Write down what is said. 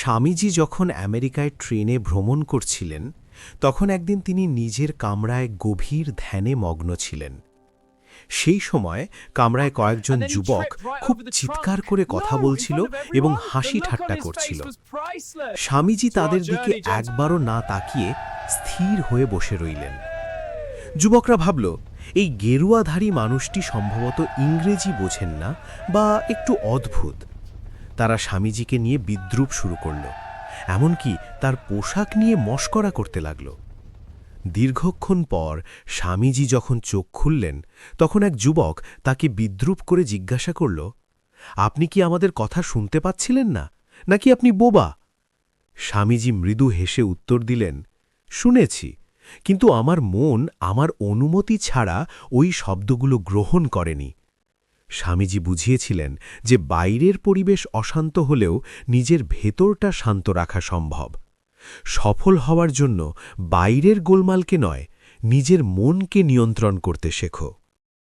স্বামীজি যখন আমেরিকায় ট্রেনে ভ্রমণ করছিলেন তখন একদিন তিনি নিজের কামরায় গভীর ধ্যানে মগ্ন ছিলেন। সেই সময় কামরায় কয়েকজন যুবক খুব চিৎকার করে কথা বলছিল এবং হাসি ঠাট্টা করছিল। স্বামীজি তাদের দিকে একবারও না তাকিয়ে স্থির হয়ে বসে রইলেন। যুবকরা ভাবল, এই গেরুয়াধারী মানুষটি সম্ভবত ইংরেজি বোঝেন না বা একটু অদ্ভুত। তারা স্বামীজিকে নিয়ে বিদ্রূপ শুরু করল, এমনকি তার পোশাক নিয়ে মশকরা করতে লাগল। দীর্ঘক্ষণ পর স্বামীজি যখন চোখ খুললেন তখন এক যুবক তাকে বিদ্রূপ করে জিজ্ঞাসা করল, আপনি কি আমাদের কথা শুনতে পাচ্ছিলেন না, নাকি আপনি বোবা? স্বামীজি মৃদু হেসে উত্তর দিলেন, শুনেছি, কিন্তু আমার মন আমার অনুমতি ছাড়া ওই শব্দগুলো গ্রহণ করেনি। স্বামীজি বুঝিয়েছিলেন যে বাইরের পরিবেশ অশান্ত হলেও নিজের ভেতরটা শান্ত রাখা সম্ভব। সফল হওয়ার জন্য বাইরের গোলমালকে নয়, নিজের মনকে নিয়ন্ত্রণ করতে শেখো।